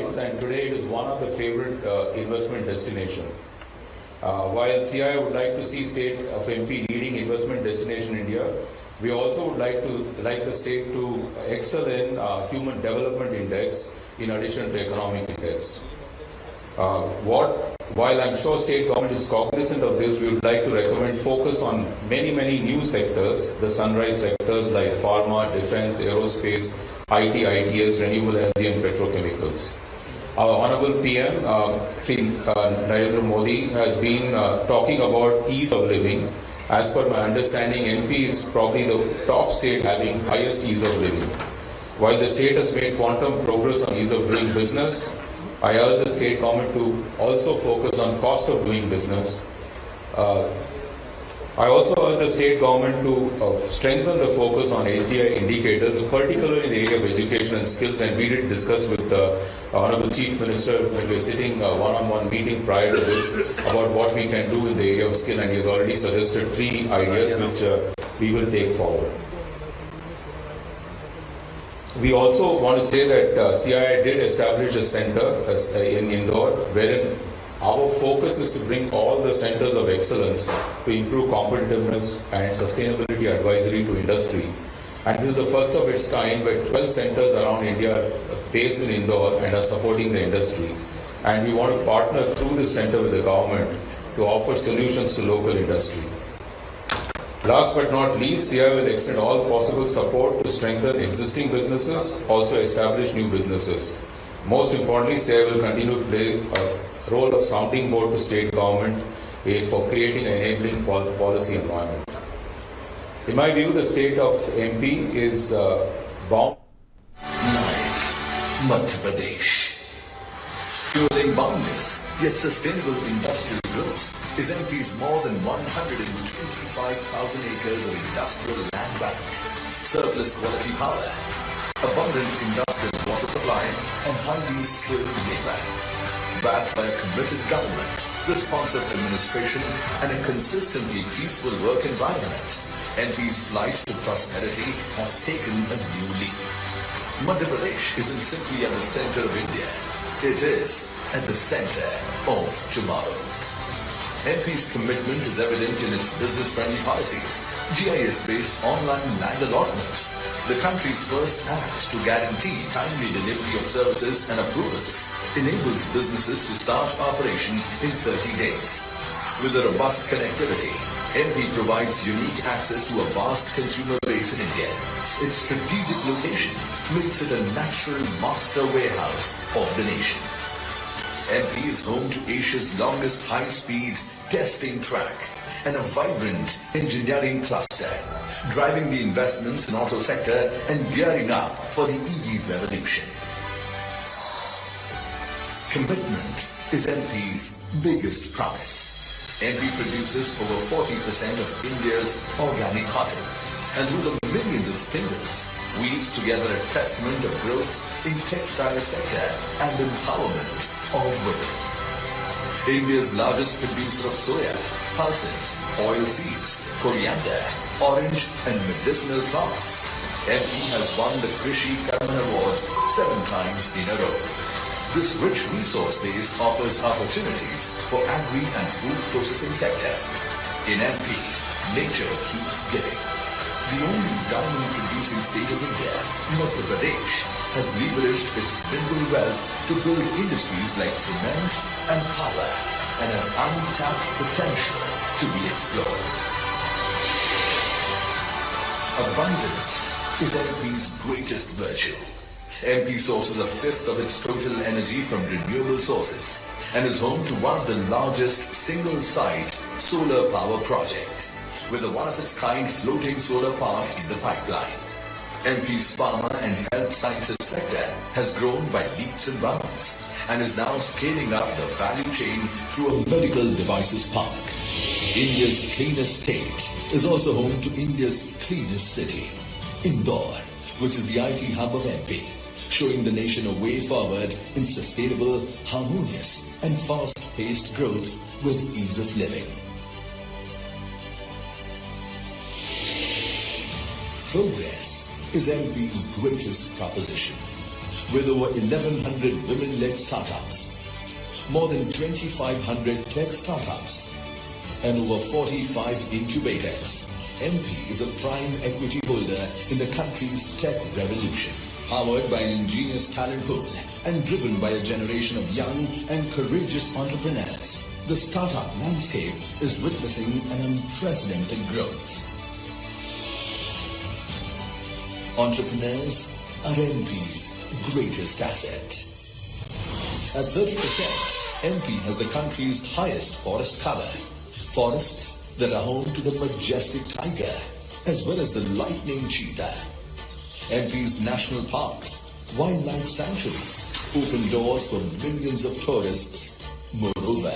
sides, and today it is one of the favorite investment destination. While CII would like to see state of MP leading investment destination in India, we also would like the state to excel in Human Development Index in addition to Economic Index. While I'm sure state government is cognizant of this, we would like to recommend focus on many new sectors, the sunrise sectors like pharma, defense, aerospace, IT, ITS, renewable energy and petrochemicals. Our Honorable PM, Shri Narendra Modi, has been talking about ease of living. As per my understanding, MP is probably the top state having highest ease of living. While the state has made quantum progress on ease of doing business, I urge the state government to also focus on cost of doing business. I also urge the state government to strengthen the focus on HDI indicators, particularly in the area of education and skills, and we did discuss with the Honorable Chief Minister when we were sitting one-on-one meeting prior to this about what we can do in the area of skill, and he has already suggested 3 ideas which we will take forward. We also want to say that CII did establish a center in Indore, wherein our focus is to bring all the centers of excellence to improve competitiveness and sustainability advisory to industry. And this is the first of its kind, where 12 centers around India are based in Indore and are supporting the industry. And we want to partner through this center with the government to offer solutions to local industry. Last but not least, CII will extend all possible support to strengthen existing businesses, also establish new businesses. Most importantly, CII will continue to play a role of sounding board to state government for creating an enabling policy environment. In my view, the state of MP is bound. Nice. Madhya Pradesh. Fueling boundless yet sustainable industrial growth is MP's more than 125,000 acres of industrial land bank, surplus quality power, abundant industrial water supply, and highly skilled labor. Backed by a committed government, responsive administration, and a consistently peaceful work environment, MP's flight to prosperity has taken a new leap. Madhya Pradesh isn't simply at the center of India, it is at the center of tomorrow. MP's commitment is evident in its business-friendly policies, GIS-based online land allotment, the country's first act to guarantee timely delivery of services and approvals, enables businesses to start operation in 30 days. With a robust connectivity, MP provides unique access to a vast consumer base in India. Its strategic location makes it a natural master warehouse of the nation. MP is home to Asia's longest high-speed testing track and a vibrant engineering cluster, driving the investments in auto sector and gearing up for the EV revolution. Commitment is MP's biggest promise. MP produces over 40% of India's organic cotton, and through the millions of spindles, weaves together a testament of growth in textile sector and empowerment of women. India's largest producer of soya, pulses, oil seeds, coriander, orange and medicinal plants, MP has won the Krishi Karman Award 7 times in a row. This rich resource base offers opportunities for agri and food processing sector. In MP, nature keeps giving. The only diamond-producing state of India, Madhya Pradesh, has leveraged its mineral wealth to build industries like cement and power, and has untapped potential to be explored. Abundance is MP's greatest virtue. MP sources a fifth of its total energy from renewable sources and is home to one of the largest single-site solar power project, with a one-of-its-kind floating solar park in the pipeline. MP's pharma and health sciences sector has grown by leaps and bounds and is now scaling up the value chain through a medical devices park. India's cleanest state is also home to India's cleanest city, Indore, which is the IT hub of MP, showing the nation a way forward in sustainable, harmonious and fast-paced growth with ease of living. Progress is MP's greatest proposition. with over 1,100 women-led startups, more than 2,500 tech startups, and over 45 incubators. MP is a prime equity holder in the country's tech revolution, powered by an ingenious talent pool and driven by a generation of young and courageous entrepreneurs. The startup landscape is witnessing an unprecedented growth. Entrepreneurs are MP's greatest asset. At 30%, MP has the country's highest forest cover. Forests that are home to the majestic tiger as well as the lightning cheetah. MP's national parks, wildlife sanctuaries open doors for millions of tourists. Moreover,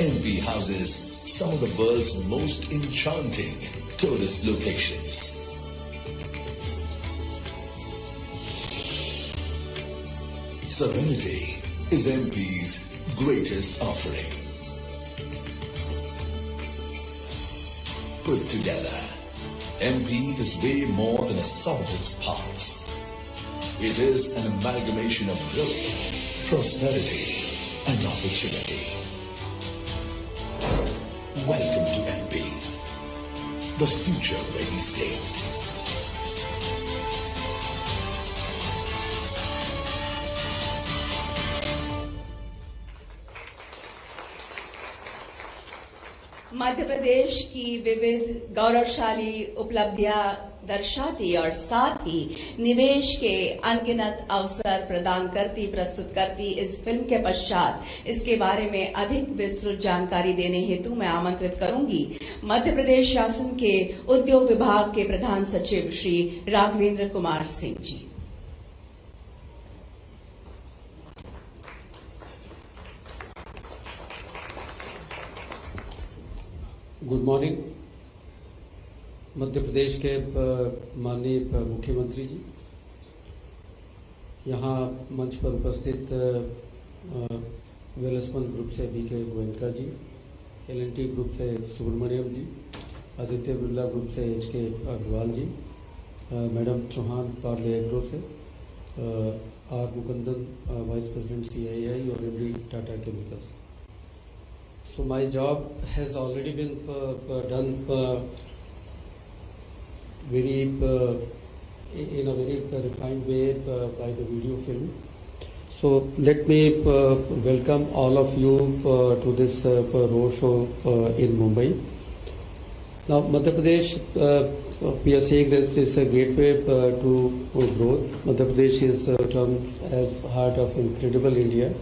MP houses some of the world's most enchanting tourist locations. Serenity is MP's greatest offering. Put together, MP is way more than a sum of its parts. It is an amalgamation of growth, prosperity, and opportunity. Welcome to MP, the future-ready state. Madhya Pradesh की विविध गौरवशाली उपलब्धियां दर्शाती और साथ ही निवेश के अनगिनत अवसर प्रदान करती प्रस्तुत करती इस फिल्म के पश्चात इसके बारे में अधिक विस्तृत जानकारी देने हेतु मैं आमंत्रित करूंगी मध्य प्रदेश शासन के उद्योग विभाग के प्रधान सचिव श्री राघवेंद्र कुमार सिंह जी। Good morning. मध्य प्रदेश के माननीय मुख्यमंत्री जी, यहाँ मंच पर उपस्थित वेलस्मन ग्रुप से BK Goenka ji, L&T group से सुब्रमण्यम जी, आदित्य बिरला ग्रुप से HK Agrawal ji, madam Chauhan Parle Agro से, R Mukundan vice president CII और MD Tata Chemicals. So my job has already been done in a very refined way by the video film. So let me welcome all of you to this road show in Mumbai. Now Madhya Pradesh, we are saying that it's a gateway to growth. Madhya Pradesh is termed as heart of incredible India.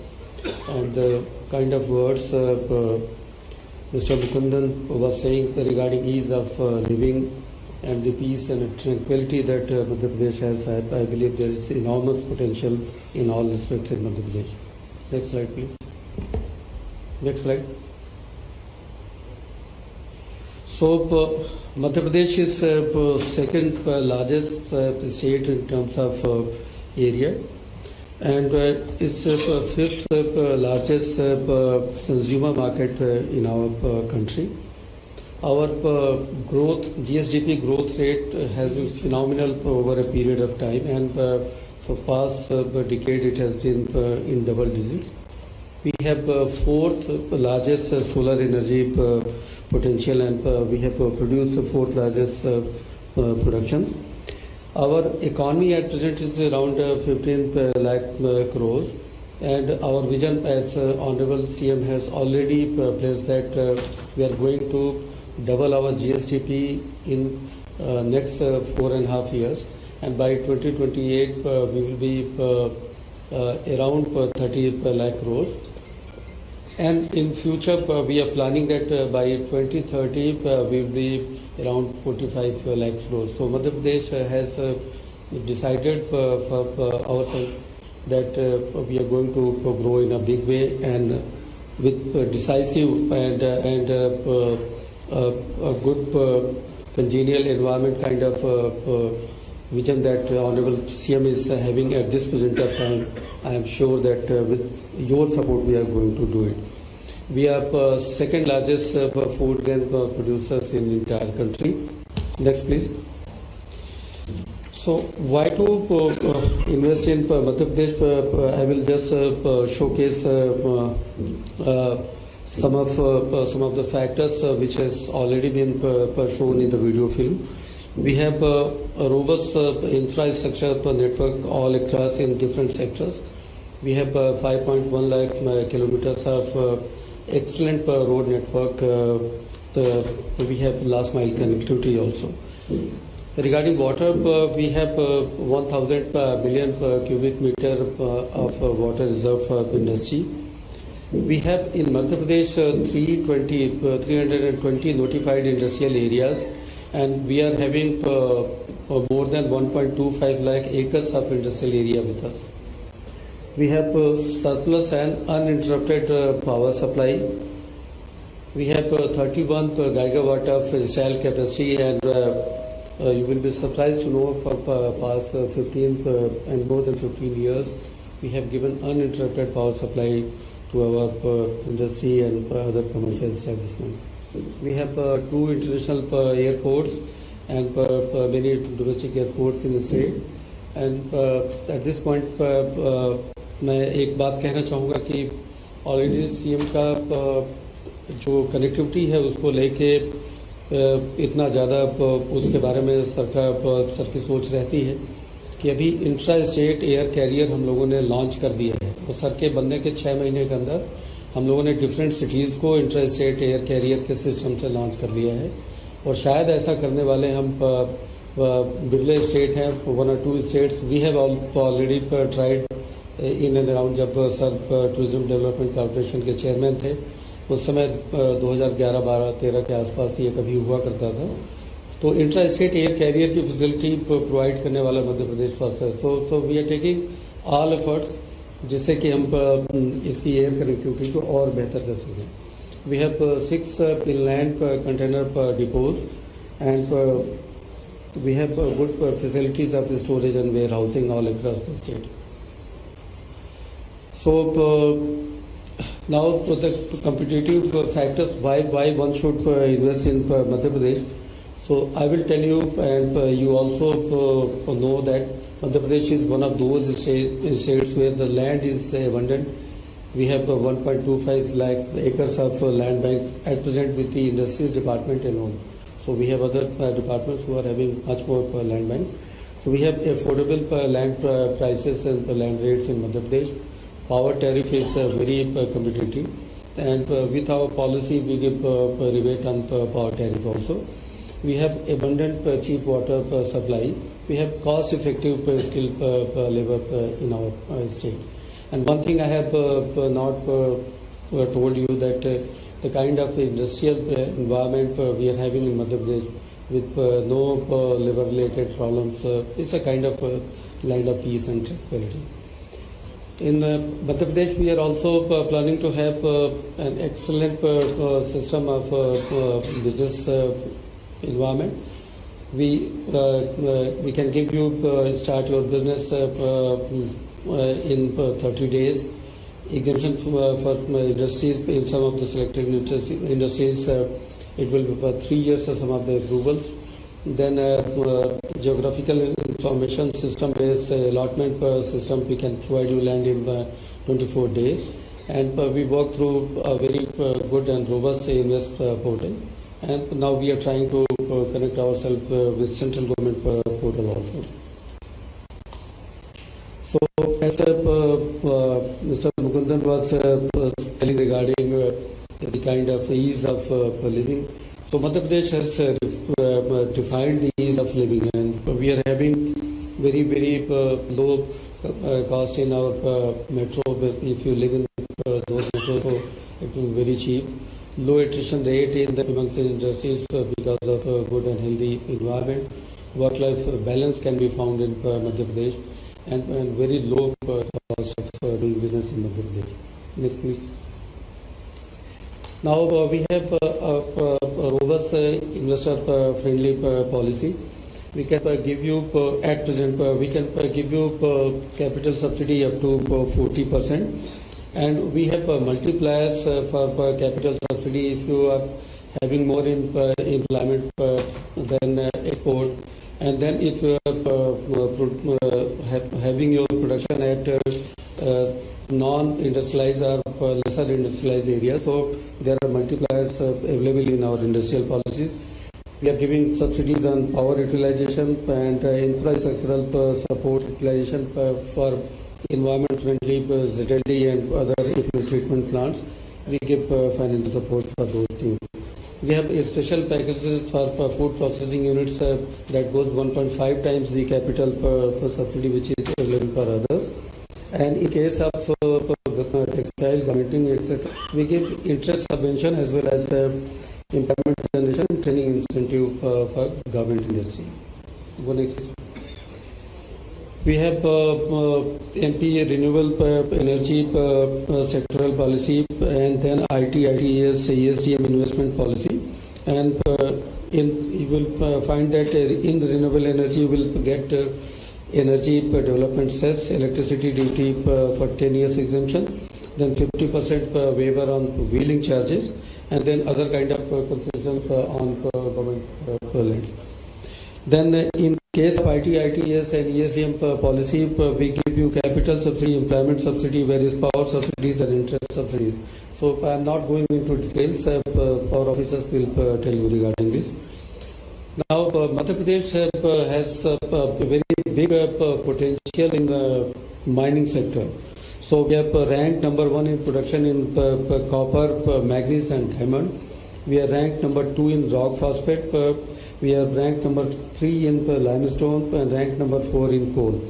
And the kind of words Mr. Mukundan was saying regarding ease of living and the peace and tranquility that Madhya Pradesh has, I believe there is enormous potential in all respects in Madhya Pradesh. Next slide, please. Next slide. So, Madhya Pradesh is second largest state in terms of area. And it's fifth largest consumer market in our country. Our growth, GSDP growth rate has been phenomenal over a period of time, and for past decade it has been in double digits. We have fourth largest solar energy potential, and we have produced the fourth largest production. Our economy at present is around 15 lakh crores, and our vision as Honorable CM has already placed that we are going to double our GSDP in next 4.5 years, and by 2028 we will be around 30 lakh crores. And in future we are planning that by 2030 we will be around 45 lakh crores. So Madhya Pradesh has decided for ourselves that we are going to grow in a big way, and with decisive and a good congenial environment kind of vision that Honorable CM is having at this present of time. I am sure that with your support we are going to do it. We are second largest food grain producers in the entire country. Next, please. So why to invest in Madhya Pradesh? I will just showcase some of the factors which has already been shown in the video film. We have a robust infrastructure network all across in different sectors. We have 5.1 lakh kilometers of excellent road network. We have last mile connectivity also. Regarding water, we have 1,000 billion cubic meter of water reserve for industry. We have in Madhya Pradesh 320 notified industrial areas, and we are having more than 1.25 lakh acres of industrial area with us. We have surplus and uninterrupted power supply. We have 31 gigawatt of installed capacity, and you will be surprised to know for past 15 and more than 15 years, we have given uninterrupted power supply to our industry and other commercial establishments. We have 2 international airports and many domestic airports in the state. And at this point, मैं एक बात कहना चाहूँगा कि already CM का जो connectivity है उसको लेके इतना ज़्यादा उसके बारे में सर की सोच रहती है कि अभी इंट्रा स्टेट एयर कैरियर हम लोगों ने लॉन्च कर दिया है। तो सर के बनने के 6 महीने के अंदर हम लोगों ने डिफरेंट सिटीज़ को इंट्रा स्टेट एयर कैरियर के सिस्टम से लॉन्च कर दिया है, और शायद ऐसा करने वाले हम बिरले स्टेट हैं, 1 or 2 states we have already tried in and around. जब सर टूरिज्म डेवलपमेंट कॉर्पोरेशन के चेयरमैन थे उस समय 2011, 12, 13 के आसपास ये कभी हुआ करता था। तो इंट्रा स्टेट एयर कैरियर की फैसिलिटी प्रोवाइड करने वाला मध्य प्रदेश फर्स्ट है। So we are taking all efforts जिससे कि हम इसकी एयर कनेक्टिविटी को और बेहतर कर सकें। We have 6 inland container depots and we have good facilities of storage and warehousing all across the state. So now the competitive factors why one should invest in Madhya Pradesh. So I will tell you, and you also know that Madhya Pradesh is one of those states where the land is abundant. We have 1.25 lakh acres of land bank at present with the industries department alone. So we have other departments who are having much more land banks. So we have affordable land prices and land rates in Madhya Pradesh. Power tariff is very competitive, and with our policy we give rebate on power tariff also. We have abundant cheap water supply. We have cost effective skilled labor in our state. And one thing I have not told you that the kind of industrial environment we are having in Madhya Pradesh with no labor related problems is a kind of land of peace and tranquility. In Madhya Pradesh, we are also planning to have an excellent system of business environment. We can give you start your business in 30 days. Exemption for industries in some of the selected industries, it will be for 3 years for some of the approvals. Then geographical information system based allotment system, we can provide you land in 24 days, and we work through a very good and robust invest portal, and now we are trying to connect ourselves with central government portal also. So as Mr. Mukundan was telling regarding the kind of ease of living, so Madhya Pradesh has defined the ease of living, and we are having very, very low cost in our metro. If you live in those metros, so it will be very cheap. Low attrition rate in the amongst the industries because of a good and healthy environment. Work-life balance can be found in Madhya Pradesh, and very low cost of doing business in Madhya Pradesh. Next, please. Now we have a robust investor-friendly policy. We can give you at present we can give you capital subsidy up to 40%, and we have multipliers for capital subsidy. If you are having more employment than export, and then if you are having your production at non-industrialized or lesser industrialized areas, so there are multipliers available in our industrial policies. We are giving subsidies on power utilization and infrastructural support utilization for environment-friendly ZLD and other effluent treatment plants. We give financial support for those things. We have special packages for food processing units that goes 1.5 times the capital per subsidy which is available for others. And in case of textile, garmenting, etc., we give interest subvention as well as employment generation and training incentive for garment industry. Go next. We have MP renewable energy sectoral policy, and then IT, ITES, ESDM investment policy. And you will find that in the renewable energy you will get energy development cess, electricity duty for 10 years exemption, then 50% waiver on wheeling charges, and then other kind of concessions on government lands. Then in case of IT, ITES and ESDM policy, we give you capital subsidy, employment subsidy, various power subsidies and interest subsidies. So I am not going into details, our officers will tell you regarding this. Now Madhya Pradesh has a very big potential in the mining sector. So we have ranked number 1 in production in copper, manganese and diamond. We are ranked number 2 in rock phosphate. We are ranked number 3 in limestone and ranked number 4 in coal.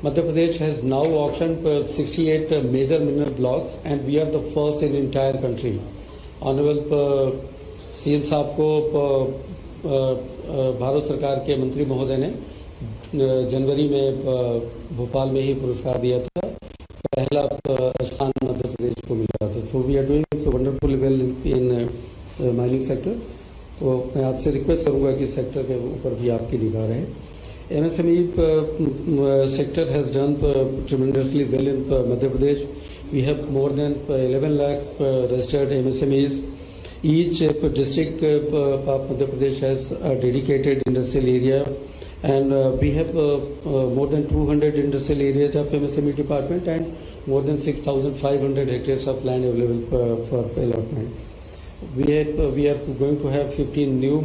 Madhya Pradesh has now auctioned 68 major mineral blocks, and we are the first in the entire country. Honorable CM साहब को भारत सरकार के मंत्री महोदय ने जनवरी में भोपाल में ही पुरस्कार दिया था. पहला स्थान मध्य प्रदेश को मिला था. So we are doing wonderfully well in mining sector. तो मैं आपसे रिक्वेस्ट करूंगा कि सेक्टर के ऊपर भी आपकी निगाह रहे. MSME sector has done tremendously well in Madhya Pradesh. We have more than 11 lakh registered MSMEs. Each district of Madhya Pradesh has a dedicated industrial area, and we have more than 200 industrial areas of MSME department and more than 6,500 hectares of land available for allotment. We are going to have 15 new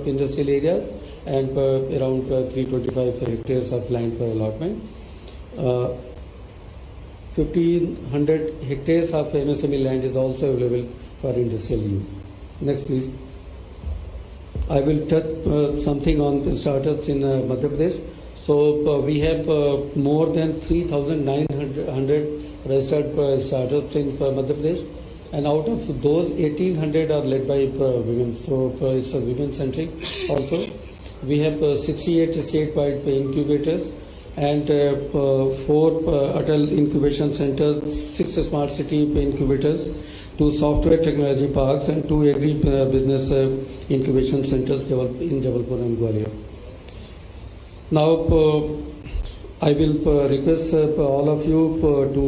industrial areas and around 325 hectares of land for allotment. 1,500 hectares of MSME land is also available for industrial use. Next, please. I will touch something on startups in Madhya Pradesh. So we have more than 3,900 registered startups in Madhya Pradesh, and out of those 1,800 are led by women. So it's women-centric also. We have 68 state-wide incubators and 4 Atal Incubation Centers, 6 Smart City incubators, 2 software technology parks, and 2 agri-business incubation centers in Jabalpur and Gwalior. Now, I will request all of you to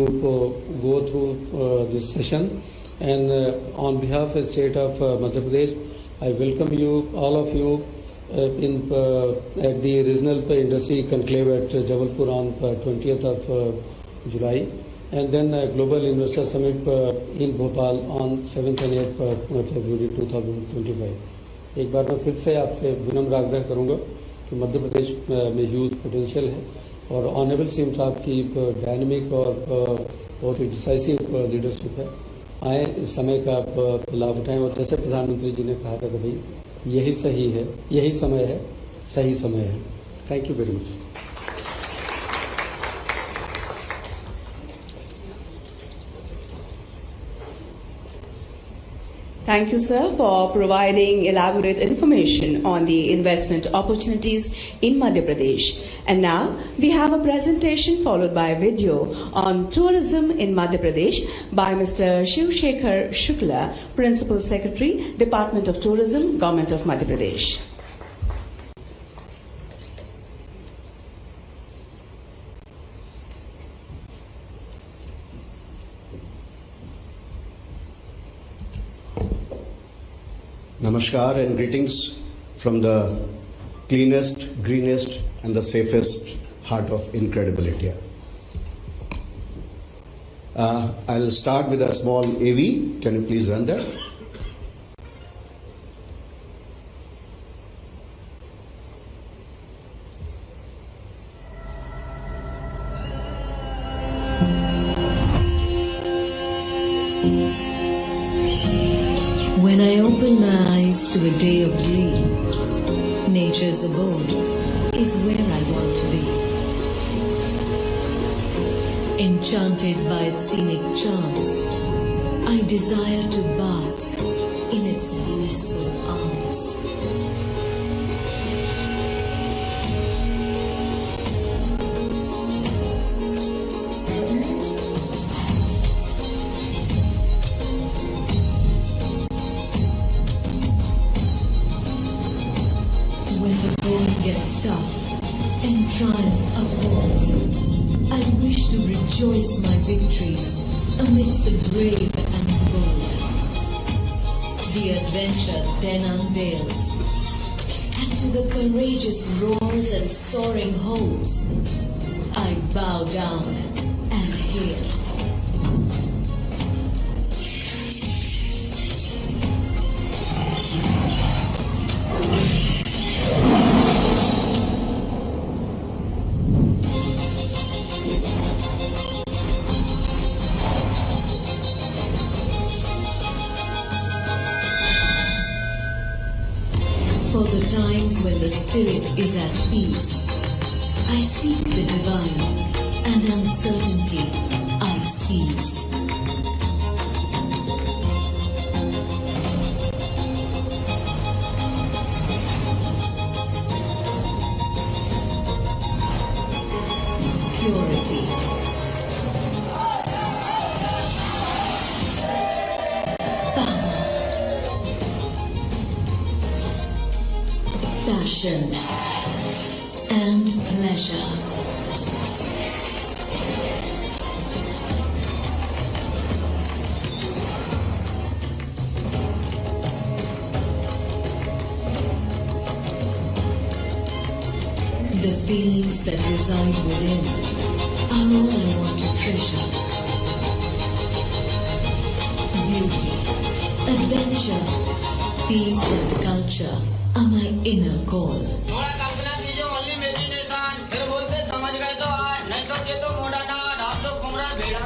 go through this session, and on behalf of the state of Madhya Pradesh, I welcome you, all of you, at the regional industry conclave at Jabalpur on 20th of July, and then Global Investor Summit in Bhopal on 7th and 8th February 2025. एक बार मैं फिर से आपसे विनम्र आग्रह करूंगा कि मध्य प्रदेश में ह्यूज पोटेंशियल है, और ऑनरेबल सीएम साहब की डायनेमिक और बहुत ही डिसाइसिव लीडरशिप है. आए इस समय का लाभ उठाएं, और जैसे प्रधानमंत्री जी ने कहा था कि भाई यही सही है, यही समय है, सही समय है. Thank you very much. Thank you, sir, for providing elaborate information on the investment opportunities in Madhya Pradesh. And now we have a presentation followed by a video on tourism in Madhya Pradesh by Mr. Shiv Shekhar Shukla, Principal Secretary, Department of Tourism, Government of Madhya Pradesh. Namaskar and greetings from the cleanest best, greenest, and the safest heart of incredible India. I'll start with a small AV. Can you please run that? When I open my eyes to a day of glee, nature's abode is where I want to be. Enchanted by its scenic charms, I desire to bask in its blissful arms. When the road gets tough and triumph upwards, I wish to rejoice my victories amidst the brave and bold. The adventure then unveils, and to the courageous roars and soaring hopes, I bow down and hail. For the times when the spirit is at peace, I seek the divine, and uncertainty I seize. Purity. Passion and pleasure. The feelings that reside within are all I want to treasure. Beauty, adventure, peace and culture are my inner call. थोड़ा कल्पना कीजिए only imagination फिर बोलते समझ गए तो आज नहीं तो ये तो मोड़ा ना ढाल दो घुमरा भेड़ा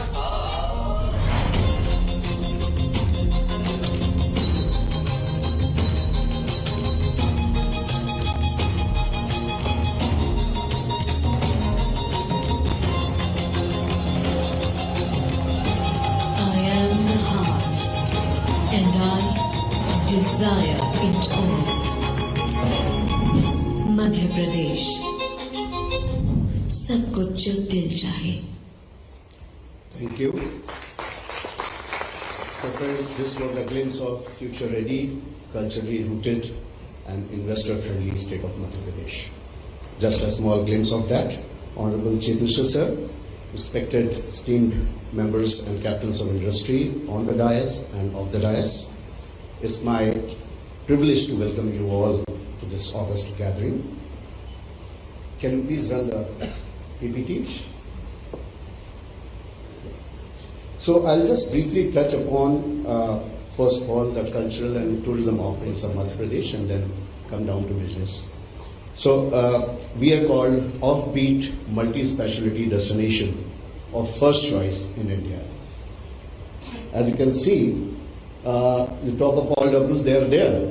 I am the heart, and I desire it all. Madhya Pradesh, सब कुछ जो दिल चाहे. Thank you. So friends, this was a glimpse of future-ready, culturally rooted and investor-friendly state of Madhya Pradesh. Just a small glimpse of that. Honorable Chief Minister Sir, respected esteemed members and captains of industry on the dais and off the dais, it's my privilege to welcome you all to this august gathering. Can you please run the PPT? So I'll just briefly touch upon, first of all, the cultural and tourism offerings of Madhya Pradesh and then come down to business. So we are called offbeat multi-specialty destination of first choice in India. As you can see, the top of all W's, they are there.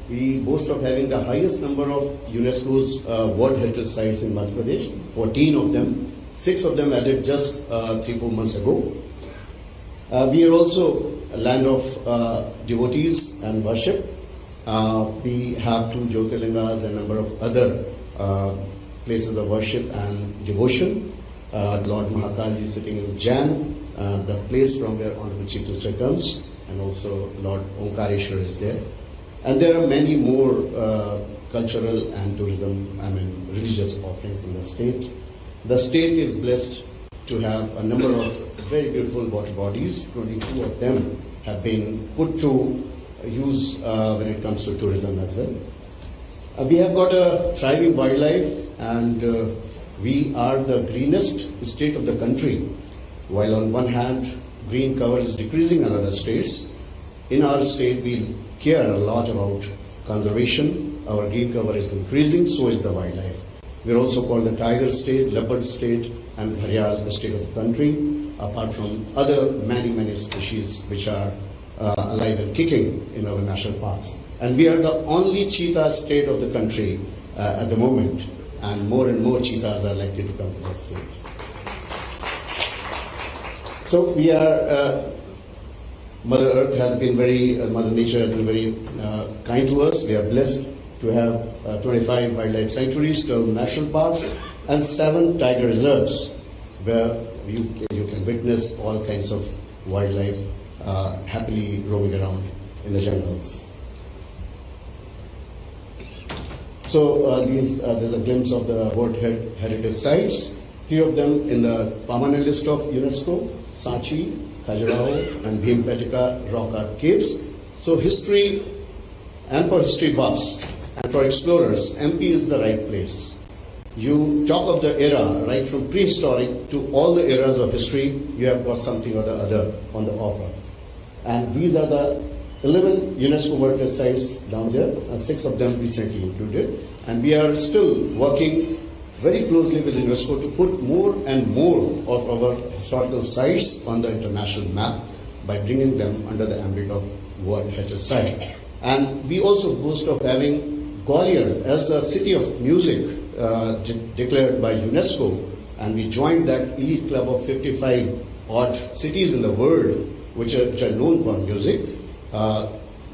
We boast of having the highest number of UNESCO's World Heritage Sites in Madhya Pradesh, 14 of them, 6 of them added just 3-4 months ago. We are also a land of devotees and worship. We have 2 Jyotirlingas and a number of other places of worship and devotion. Lord Mahakalji sitting in Jan, the place from where Honorable Chief Minister comes, and also Lord Omkareshwar is there. And there are many more cultural and tourism, religious offerings in the state. The state is blessed to have a number of very beautiful water bodies. 22 of them have been put to use when it comes to tourism as well. We have got a thriving wildlife, and we are the greenest state of the country. While on one hand, green cover is decreasing in other states, in our state we care a lot about conservation. Our green cover is increasing, so is the wildlife. We are also called the tiger state, leopard state, and Haryal, the state of the country, apart from other many species which are alive and kicking in our national parks. And we are the only cheetah state of the country at the moment, and more cheetahs are likely to come to the state. So we are, Mother Earth has been Mother Nature has been very kind to us. We are blessed to have 25 wildlife sanctuaries, 12 national parks, and 7 tiger reserves, where you can witness all kinds of wildlife happily roaming around in the jungles. So there's a glimpse of the World Heritage Sites, 3 of them in the permanent list of UNESCO: Sanchi, Khajuraho, and Bhimbetka rock art caves. So history, and for history buffs and for explorers, MP is the right place. You talk of the era, right from prehistoric to all the eras of history, you have got something or the other on the offer. And these are the 11 UNESCO World Heritage Sites down there, and 6 of them recently included. And we are still working very closely with UNESCO to put more and more of our historical sites on the international map by bringing them under the ambit of World Heritage Site. And we also boast of having Gwalior as a city of music declared by UNESCO, and we joined that elite club of 55 odd cities in the world which are known for music.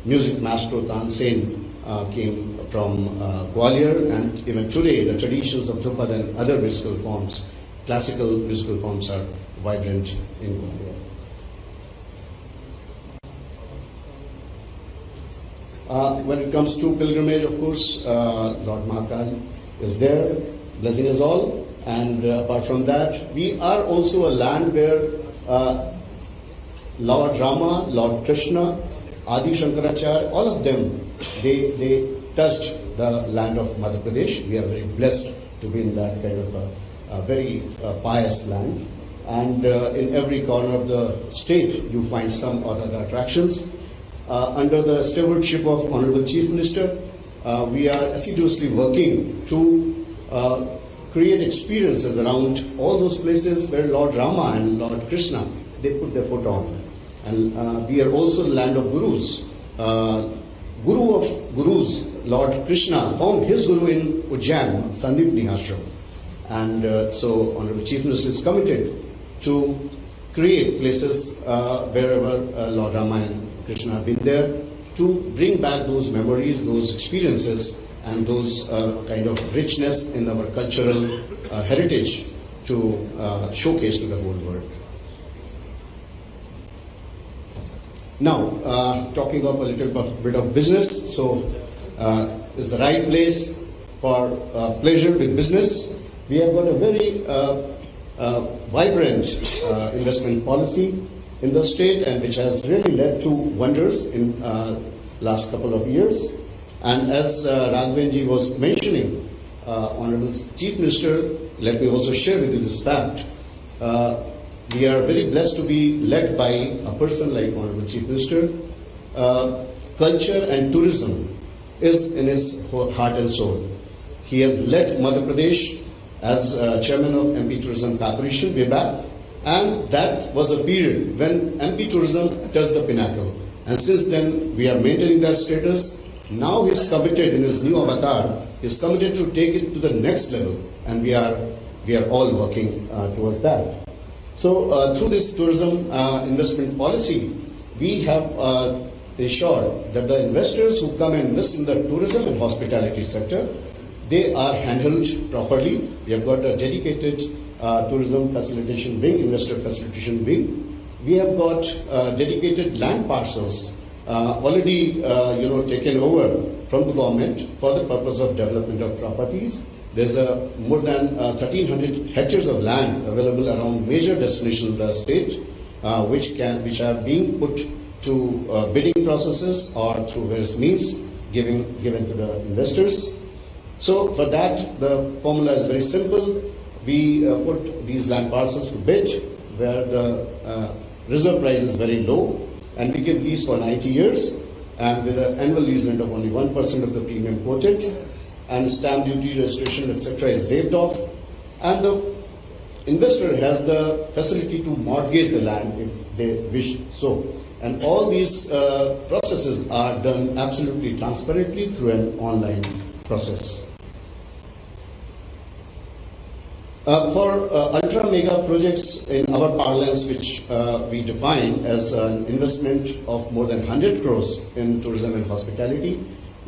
Music maestro Tansen came from Gwalior, and even today the traditions of Dhrupad and other musical forms, classical musical forms, are vibrant in Gwalior. When it comes to pilgrimage, of course, Lord Mahakal is there, blessing us all. And apart from that, we are also a land where Lord Rama, Lord Krishna, Adi Shankaracharya, all of them, they touched the land of Madhya Pradesh. We are very blessed to be in that kind of a very pious land. And in every corner of the state, you find some or other attractions. Under the stewardship of Honorable Chief Minister, we are assiduously working to create experiences around all those places where Lord Rama and Lord Krishna, they put their foot on. And we are also the land of gurus. Guru of gurus, Lord Krishna, found his guru in Ujjain, Sandipni Ashram. And so Honorable Chief Minister is committed to create places wherever Lord Rama and Krishna have been there, to bring back those memories, those experiences, and those kind of richness in our cultural heritage to showcase to the whole world. Now, talking of a little bit of business, so is the right place for pleasure with business. We have got a very vibrant investment policy in the state, and which has really led to wonders in last couple of years. And as Raghavenji was mentioning, Honorable Chief Minister, let me also share with you this fact. We are very blessed to be led by a person like Honorable Chief Minister. Culture and tourism is in his heart and soul. He has led Madhya Pradesh as chairman of MP Tourism Corporation way back, and that was a period when MP Tourism touched the pinnacle. And since then, we are maintaining that status. Now he is committed in his new avatar. He is committed to take it to the next level, and we are all working towards that. So through this tourism investment policy, we have ensured that the investors who come and invest in the tourism and hospitality sector, they are handled properly. We have got a dedicated tourism facilitation wing, investor facilitation wing. We have got dedicated land parcels already taken over from the government for the purpose of development of properties. There's more than 1,300 hectares of land available around major destinations of the state, which are being put to bidding processes or through various means given to the investors. So for that, the formula is very simple. We put these land parcels to bid where the reserve price is very low, and we give lease for 90 years, and with an annual lease rent of only 1% of the premium quoted, and stamp duty, registration, etc. is waived off, and the investor has the facility to mortgage the land if they wish so. And all these processes are done absolutely transparently through an online process. For ultra mega projects in our parlance, which we define as an investment of more than 100 crores in tourism and hospitality,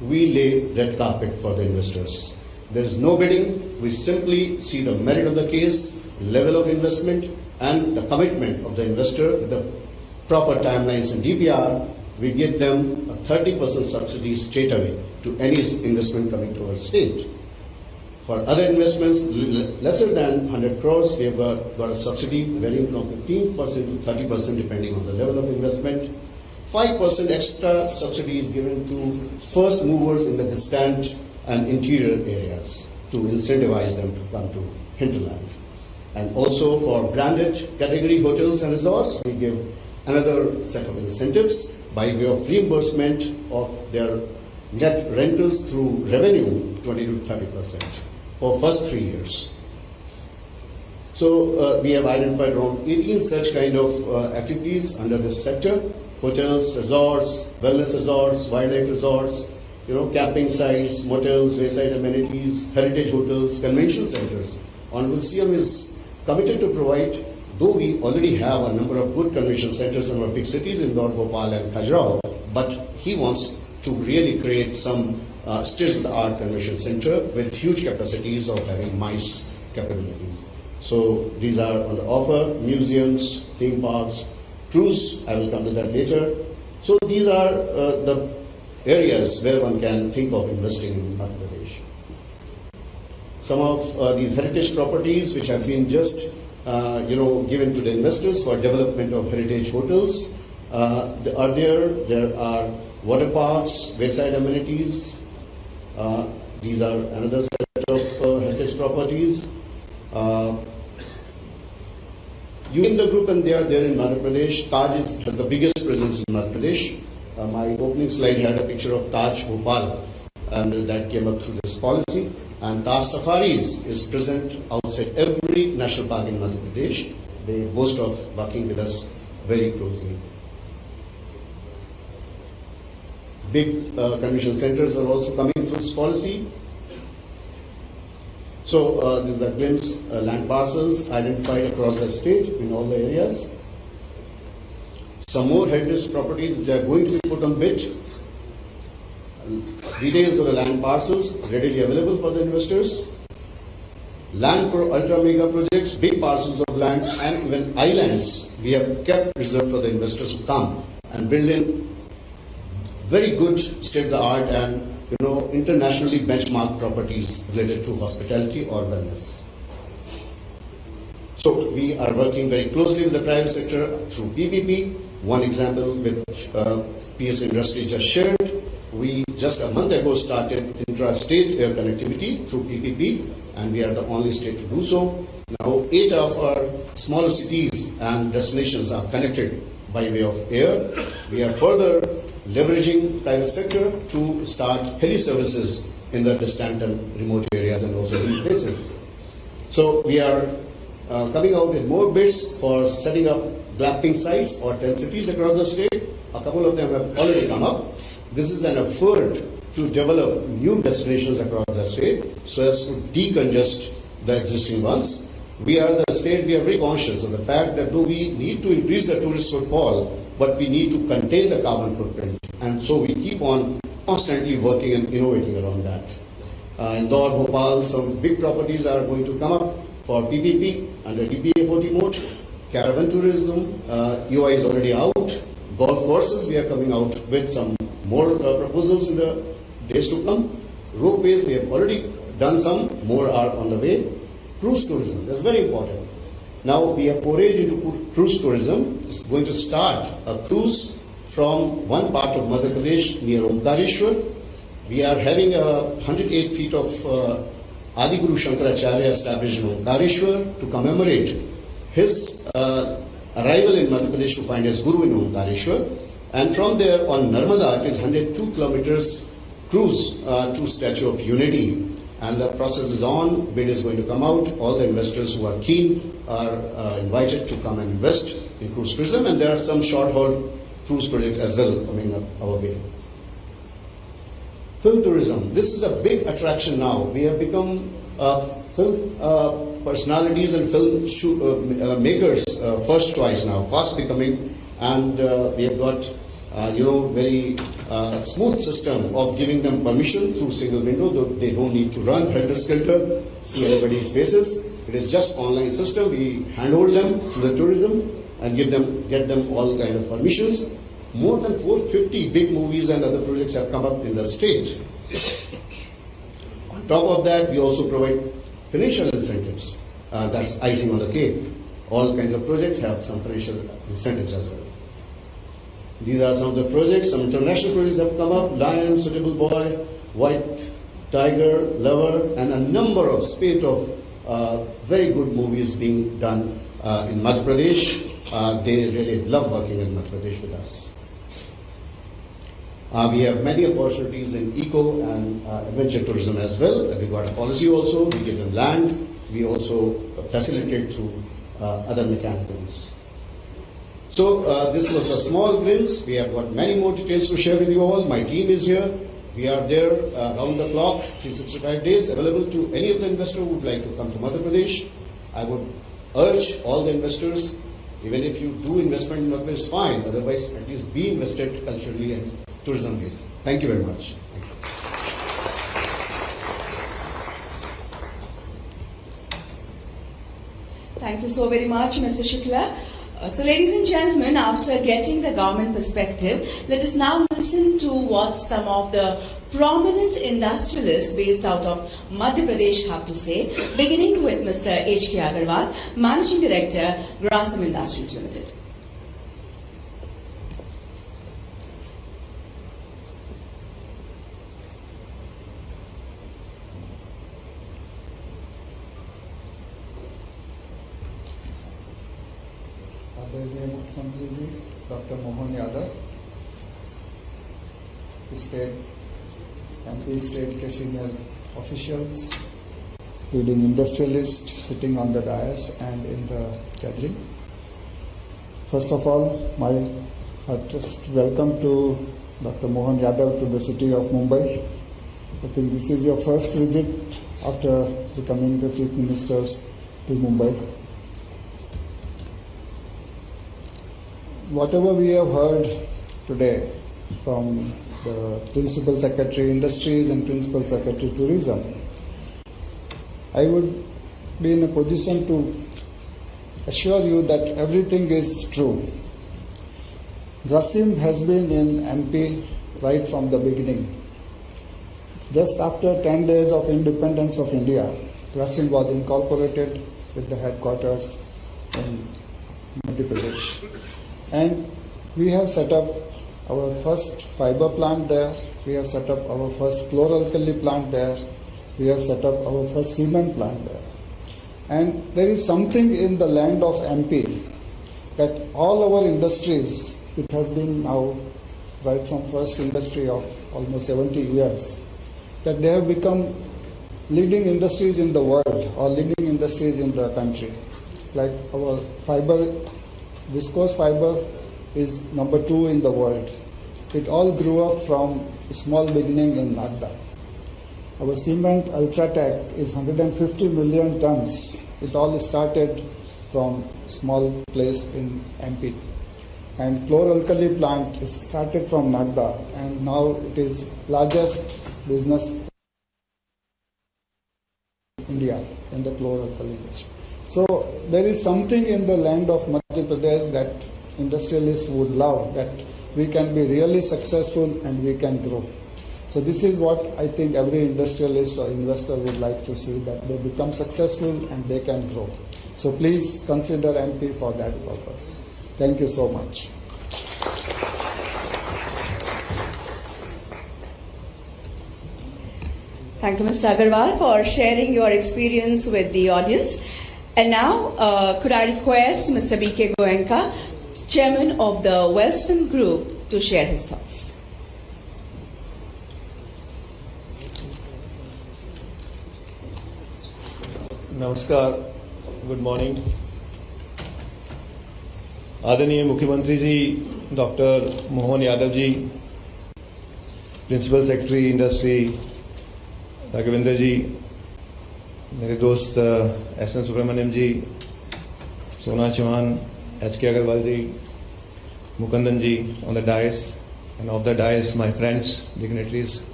we lay red carpet for the investors. There is no bidding. We simply see the merit of the case, level of investment, and the commitment of the investor with the proper timelines and DPR. We give them a 30% subsidy straight away to any investment coming to our state. For other investments lesser than 100 crores, we have got a subsidy varying from 15% to 30% depending on the level of investment. 5% extra subsidy is given to first movers in the distant and interior areas to incentivize them to come to hinterland. And also for branded category hotels and resorts, we give another set of incentives by way of reimbursement of their net rentals through revenue, 20 to 30%. For first 3 years. So we have identified around 18 such kind of activities under this sector: hotels, resorts, wellness resorts, wildlife resorts, camping sites, motels, wayside amenities, heritage hotels, convention centers. Honorable CM is committed to provide, though we already have a number of good convention centers in our big cities, Indore, Bhopal and Khajuraho, but he wants to really create some state-of-the-art convention center with huge capacities of having MICE capabilities. So these are on the offer: museums, theme parks, cruise. I will come to that later. So these are the areas where one can think of investing in Madhya Pradesh. Some of these heritage properties which have been just given to the investors for development of heritage hotels are there. There are water parks, wayside amenities. These are another set of heritage properties. You in the group, and they are there in Madhya Pradesh. Taj has the biggest presence in Madhya Pradesh. My opening slide had a picture of Taj Bhopal, and that came up through this policy. And Taj Safaris is present outside every national park in Madhya Pradesh. They boast of working with us very closely. Big convention centers are also coming through this policy. So this is a glimpse, land parcels identified across the state in all the areas. Some more heritage properties that are going to be put on bid. Details of the land parcels readily available for the investors. Land for ultra mega projects, big parcels of land and even islands we have kept reserved for the investors to come and build in very good state-of-the-art and internationally benchmarked properties related to hospitality or wellness. So we are working very closely with the private sector through PPP. One example with PS Industries just shared. We just a month ago started intra-state air connectivity through PPP, and we are the only state to do so. Now 8 of our smaller cities and destinations are connected by way of air. We are further leveraging private sector to start heli services in the distant and remote areas and also in places. So we are coming out with more bids for setting up glamping sites or tent cities across the state. A couple of them have already come up. This is an effort to develop new destinations across the state so as to decongest the existing ones. We are the state, we are very conscious of the fact that though we need to increase the tourist footfall, but we need to contain the carbon footprint. And so we keep on constantly working and innovating around that. Indore, Bhopal, some big properties are going to come up for PPP under DPA 40 mode. Caravan tourism, UI is already out. Golf courses, we are coming out with some more proposals in the days to come. Ropeways, we have already done some, more are on the way. Cruise tourism, that's very important. Now we have forayed into cruise tourism. It's going to start a cruise from one part of Madhya Pradesh near Omkareshwar. We are having 108 feet of Adi Guru Shankaracharya established in Omkareshwar to commemorate his arrival in Madhya Pradesh to find his Guru in Omkareshwar. And from there on Narmada, it is 102 kilometers cruise to Statue of Unity. And the process is on, bid is going to come out. All the investors who are keen are invited to come and invest in cruise tourism. And there are some short-haul cruise projects as well coming up our way. Film tourism. This is a big attraction now. We have become film personalities and film makers first choice now, fast becoming. And we have got, very smooth system of giving them permission through single window. They don't need to run helter-skelter, see anybody's faces. It is just online system. We handhold them to the tourism and get them all kind of permissions. More than 450 big movies and other projects have come up in the state. On top of that, we also provide financial incentives. That's icing on the cake. All kinds of projects have some financial incentives as well. These are some of the projects. Some international projects have come up. Lion, Suitable Boy, White Tiger, Lover, and a number of spate of very good movies being done in Madhya Pradesh. They really love working in Madhya Pradesh with us. We have many opportunities in eco and adventure tourism as well. We got a policy also. We give them land. We also facilitate through other mechanisms. So this was a small glimpse. We have got many more details to share with you all. My team is here. We are there round the clock, 365 days, available to any of the investors who would like to come to Madhya Pradesh. I would urge all the investors, even if you do investment in Madhya Pradesh, fine. Otherwise, at least be invested culturally and tourism based. Thank you very much. Thank you so very much, Mr. Shukla. So ladies and gentlemen, after getting the government perspective, let us now listen to what some of the prominent industrialists based out of Madhya Pradesh have to say, beginning with Mr. H.K. Agarwal, Managing Director, Grasim Industries Limited. आदरणीय मुख्यमंत्री ji doctor Mohan Yadav, MP state के senior officials, leading industrialists sitting on the dais and in the gathering. First of all, my heartiest welcome to Dr. Mohan Yadav to the city of Mumbai. I think this is your first visit after becoming the Chief Minister to Mumbai. Whatever we have heard today from the Principal Secretary Industries and Principal Secretary Tourism, I would be in a position to assure you that everything is true. Grasim has been in MP right from the beginning. Just after 10 days of independence of India, Grasim was incorporated with the headquarters in Madhya Pradesh. And we have set up our first fiber plant there, we have set up our first chloralkali plant there, we have set up our first cement plant there. And there is something in the land of MP that all our industries, it has been now right from first industry of almost 70 years, that they have become leading industries in the world or leading industries in the country. Like our fiber, viscose fiber is number 2 in the world. It all grew up from a small beginning in Nagda. Our cement Ultratech is 150 million tons. It all started from a small place in MP. And chloralkali plant is started from Nagda and now it is largest business in India in the chloralkali industry. So there is something in the land of Madhya Pradesh that industrialists would love, that we can be really successful and we can grow. So this is what I think every industrialist or investor would like to see, that they become successful and they can grow. So please consider MP for that purpose. Thank you so much. Thank you, Mr. Agarwal, for sharing your experience with the audience. And now, could I request Mr. B.K. Goenka, Chairman of the Welspun Group, to share his thoughts. नमस्कार, good morning. आदरणीय मुख्यमंत्री ji doctor Mohan Yadav ji, principal secretary industry Raghavendra ji, मेरे दोस्त S N. Subramanyam ji, Sona Chauhan, H K. Agarwal ji, Mukundan ji on the dais, and off the dais my friends, dignitaries.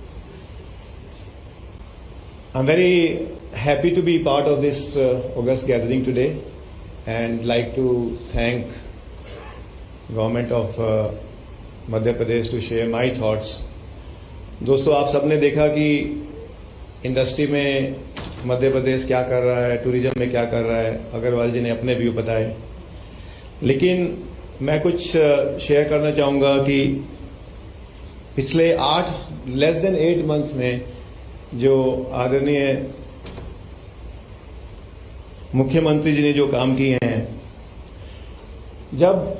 I'm very happy to be part of this august gathering today and like to thank government of Madhya Pradesh to share my thoughts. दोस्तों, आप सबने देखा कि industry में मध्य प्रदेश क्या कर रहा है, टूरिज्म में क्या कर रहा है, अग्रवाल जी ने अपने व्यू बताए। लेकिन मैं कुछ शेयर करना चाहूँगा कि पिछले 8 मंथ्स में जो आदरणीय मुख्यमंत्री जी ने जो काम किए हैं, जब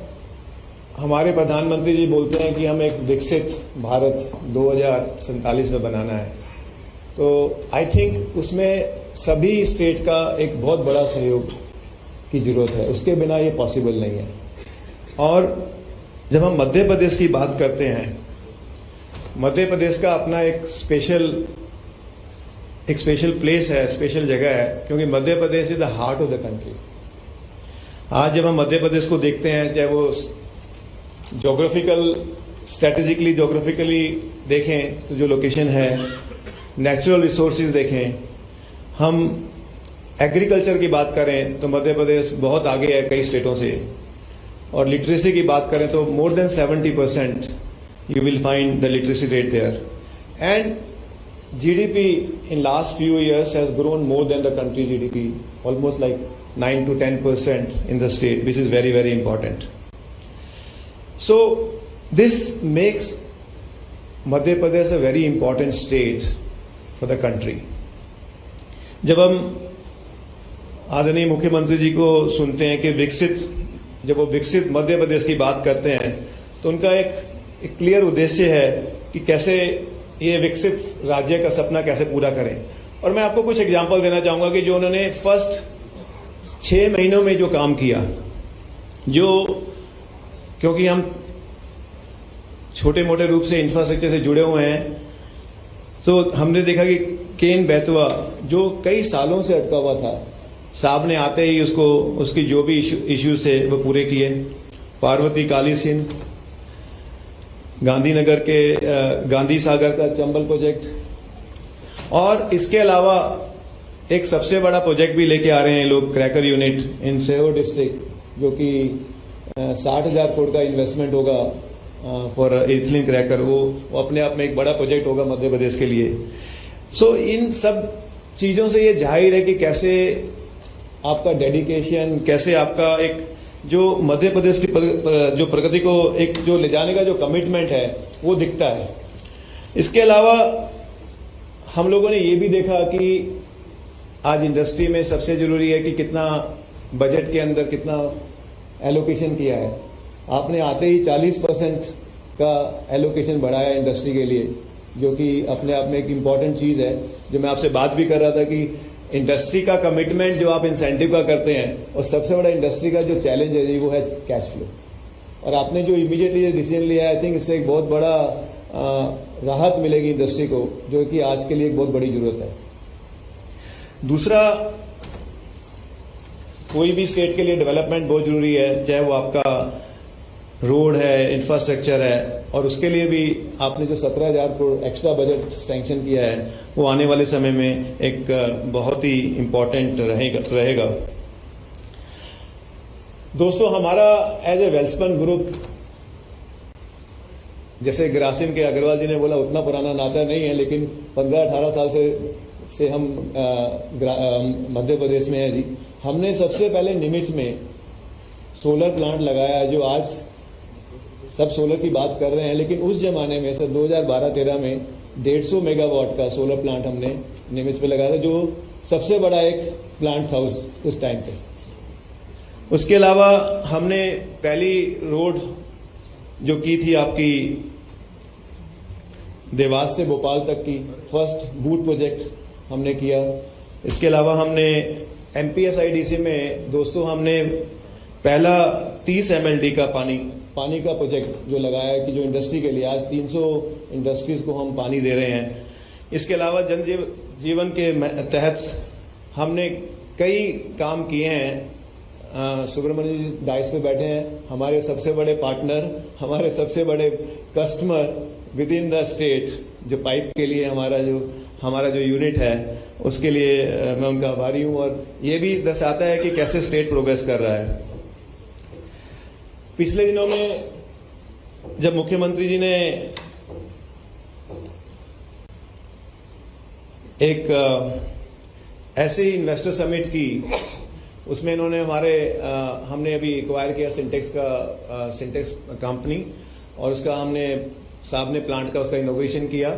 हमारे प्रधानमंत्री जी बोलते हैं कि हम एक विकसित भारत 2047 में बनाना है, तो आई थिंक उसमें सभी स्टेट का एक बहुत बड़ा सहयोग की जरूरत है, उसके बिना ये पॉसिबल नहीं है। और जब हम मध्य प्रदेश की बात करते हैं, मध्य प्रदेश का अपना एक स्पेशल प्लेस है, स्पेशल जगह है, क्योंकि Madhya Pradesh is the heart of the country. आज जब हम मध्य प्रदेश को देखते हैं, चाहे वो स्ट्रेटेजिकली जोग्राफिकली देखें तो जो लोकेशन है, नेचुरल रिसोर्सेज देखें, हम एग्रीकल्चर की बात करें तो मध्य प्रदेश बहुत आगे है कई स्टेटों से, और लिटरेसी की बात करें तो more than 70% you will find the literacy rate there. And GDP in last few years has grown more than the country GDP, almost like 9 to 10% in the state, which is very, very important. So this makes Madhya Pradesh a very important state for the country. जब हम आदरणीय मुख्यमंत्री जी को सुनते हैं कि जब वो विकसित मध्य प्रदेश की बात करते हैं, तो उनका एक क्लियर उद्देश्य है कि कैसे ये विकसित राज्य का सपना कैसे पूरा करें। और मैं आपको कुछ एग्जांपल देना चाहूंगा कि जो उन्होंने फर्स्ट 6 महीनों में जो काम किया, क्योंकि हम छोटे मोटे रूप से इंफ्रास्ट्रक्चर से जुड़े हुए हैं, तो हमने देखा कि केन बेतवा जो कई सालों से अटका हुआ था, साहब ने आते ही उसकी जो भी इश्यूज थे वो पूरे किए। पार्वती काली सिंध, गांधीनगर के गांधी सागर का चंबल प्रोजेक्ट, और इसके अलावा एक सबसे बड़ा प्रोजेक्ट भी लेके आ रहे हैं लोग, क्रैकर यूनिट इन सेहो डिस्ट्रिक्ट, जो कि 60,000 करोड़ का इन्वेस्टमेंट होगा फॉर इथिलीन क्रैकर। वो अपने आप में एक बड़ा प्रोजेक्ट होगा मध्य प्रदेश के लिए। सो इन सब चीजों से ये जाहिर है कि कैसे आपका डेडिकेशन, कैसे आपका एक जो मध्य प्रदेश की जो प्रगति को एक जो ले जाने का जो कमिटमेंट है वो दिखता है। इसके अलावा हम लोगों ने ये भी देखा कि आज इंडस्ट्री में सबसे जरूरी है कि कितना बजट के अंदर कितना एलोकेशन किया है। आपने आते ही 40% का एलोकेशन बढ़ाया इंडस्ट्री के लिए, जो कि अपने आप में एक इम्पॉर्टेंट चीज है। जो मैं आपसे बात भी कर रहा था कि इंडस्ट्री का कमिटमेंट जो आप इंसेंटिव का करते हैं, और सबसे बड़ा इंडस्ट्री का जो चैलेंज है जी वो है कैश फ्लो। और आपने जो इमीडिएटली डिसीजन लिया, आई थिंक इससे एक बहुत बड़ा राहत मिलेगी इंडस्ट्री को, जो कि आज के लिए एक बहुत बड़ी जरूरत है। दूसरा, कोई भी स्टेट के लिए डेवलपमेंट बहुत जरूरी है, चाहे वो आपका रोड है, इंफ्रास्ट्रक्चर है, और उसके लिए भी आपने जो 17,000 करोड़ एक्स्ट्रा बजट सैंक्शन किया है वो आने वाले समय में एक बहुत ही इम्पोर्टेंट रहेगा। दोस्तों, हमारा एज ए वेल्सपन ग्रुप, जैसे ग्रासिम के अग्रवाल जी ने बोला, उतना पुराना नाता नहीं है, लेकिन 15-18 साल से हम मध्य प्रदेश में है जी। हमने सबसे पहले निमिष में सोलर प्लांट लगाया है, जो आज सब सोलर की बात कर रहे हैं, लेकिन उस जमाने में सर 2012-13 में 150 मेगावाट का सोलर प्लांट हमने निमित्त पे लगाया था, जो सबसे बड़ा एक प्लांट था उस टाइम पे। उसके अलावा हमने पहली रोड जो की थी आपकी देवास से भोपाल तक की, फर्स्ट बूट प्रोजेक्ट हमने किया। इसके अलावा हमने MPSIDC में दोस्तों हमने पहला 30 MLD का पानी का प्रोजेक्ट जो लगाया है कि जो इंडस्ट्री के लिए आज 300 इंडस्ट्रीज को हम पानी दे रहे हैं। इसके अलावा जन जीवन के तहत हमने कई काम किए हैं। सुब्रमण्य जी डाइस पे बैठे हैं, हमारे सबसे बड़े पार्टनर, हमारे सबसे बड़े customer with in the state, जो पाइप के लिए हमारा जो यूनिट है उसके लिए मैं उनका आभारी हूं। और ये भी दर्शाता है कि कैसे स्टेट प्रोग्रेस कर रहा है। पिछले दिनों में जब मुख्यमंत्री जी ने एक ऐसे ही इन्वेस्टर समिट की, उसमें इन्होंने हमने अभी एक्वायर किया सिंटेक्स कंपनी, और उसका साहब ने प्लांट का उसका इनोवेशन किया।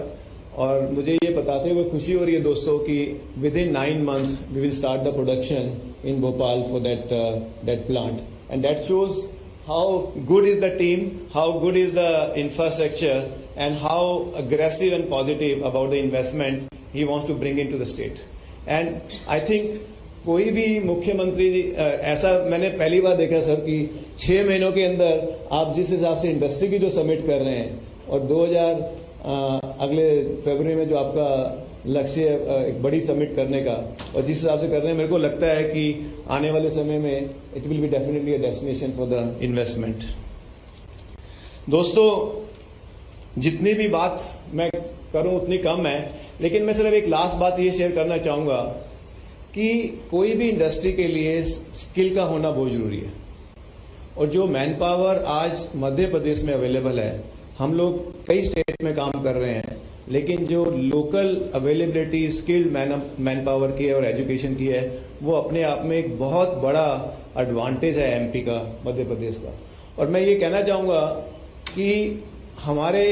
और मुझे ये बताते हुए खुशी हो रही है दोस्तों कि within 9 months we will start the production in Bhopal for that plant, and that shows how good is the team, how good is the infrastructure, and how aggressive and positive about the investment he wants to bring into the state. And I think कोई भी मुख्यमंत्री ऐसा मैंने पहली बार देखा sir कि 6 महीनों के अंदर आप जिस हिसाब से इंडस्ट्री की जो समिट कर रहे हैं, और अगले फरवरी में जो आपका लक्ष्य है एक बड़ी समिट करने का, और जिस हिसाब से कर रहे हैं, मेरे को लगता है कि आने वाले समय में it will be definitely a destination for the investment. दोस्तों, जितनी भी बात मैं करूं उतनी कम है, लेकिन मैं सिर्फ एक लास्ट बात ये शेयर करना चाहूंगा कि कोई भी इंडस्ट्री के लिए स्किल का होना बहुत जरूरी है। और जो मैन पावर आज मध्य प्रदेश में अवेलेबल है, हम लोग कई स्टेट में काम कर रहे हैं, लेकिन जो local availability skilled man power की है और एजुकेशन की है, वो अपने आप में एक बहुत बड़ा एडवांटेज है MP का, मध्य प्रदेश का। और मैं ये कहना चाहूँगा कि हमारे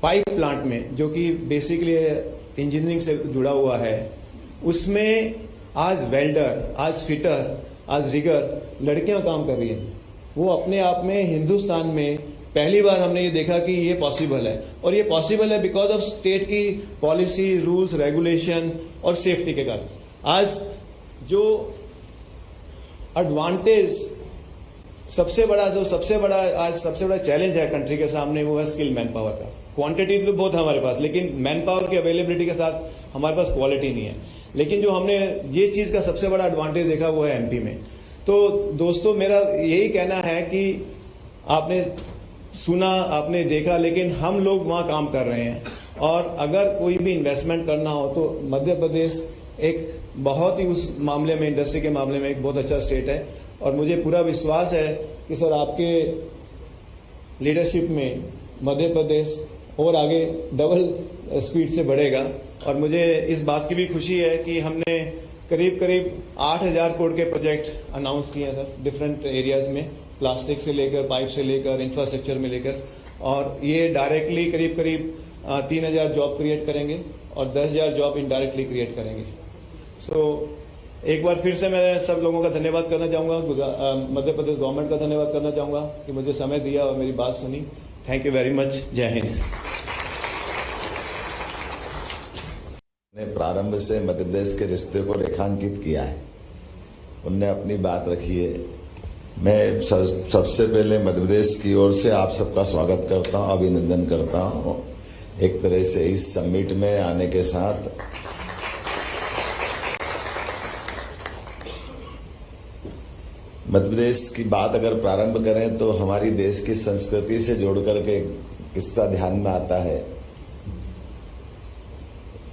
पाइप प्लांट में, जो कि बेसिकली इंजीनियरिंग से जुड़ा हुआ है, उसमें आज वेल्डर, आज फिटर, आज रिगर लड़कियां काम कर रही हैं। वो अपने आप में हिंदुस्तान में पहली बार हमने ये देखा कि ये पॉसिबल है, और ये पॉसिबल है बिकॉज ऑफ स्टेट की पॉलिसी, रूल्स, रेगुलेशन और सेफ्टी के कारण। आज जो एडवांटेज सबसे बड़ा चैलेंज है कंट्री के सामने, वो है स्किल मैन पावर का। क्वांटिटी तो बहुत है हमारे पास, लेकिन मैन पावर की अवेलेबिलिटी के साथ हमारे पास क्वालिटी नहीं है। लेकिन जो हमने ये चीज का सबसे बड़ा एडवांटेज देखा वो है MP में। तो दोस्तों, मेरा यही कहना है कि आपने सुना, आपने देखा, लेकिन हम लोग वहां काम कर रहे हैं। और अगर कोई भी इन्वेस्टमेंट करना हो तो मध्य प्रदेश एक बहुत ही उस मामले में, इंडस्ट्री के मामले में एक बहुत अच्छा स्टेट है। और मुझे पूरा विश्वास है कि सर आपके लीडरशिप में मध्य प्रदेश और आगे डबल स्पीड से बढ़ेगा। और मुझे इस बात की भी खुशी है कि हमने करीब 8000 करोड़ के प्रोजेक्ट अनाउंस किए हैं सर, डिफरेंट एरियाज में, प्लास्टिक से लेकर, पाइप से लेकर, इंफ्रास्ट्रक्चर में लेकर। और ये डायरेक्टली करीब 3000 जॉब क्रिएट करेंगे और 10,000 जॉब इनडायरेक्टली क्रिएट करेंगे। सो एक बार फिर से मैं सब लोगों का धन्यवाद करना चाहूँगा, मध्य प्रदेश गवर्नमेंट का धन्यवाद करना चाहूँगा कि मुझे समय दिया और मेरी बात सुनी। Thank you very much. जय हिंद। ने प्रारंभ से मध्य प्रदेश के रिश्ते को रेखांकित किया है, उनने अपनी बात रखी है। मैं सबसे पहले मध्य प्रदेश की ओर से आप सबका स्वागत करता हूं, अभिनंदन करता हूं। एक तरह से इस समिट में आने के साथ मध्य प्रदेश की बात अगर प्रारंभ करें तो हमारी देश की संस्कृति से जोड़कर के किस्सा ध्यान में आता है।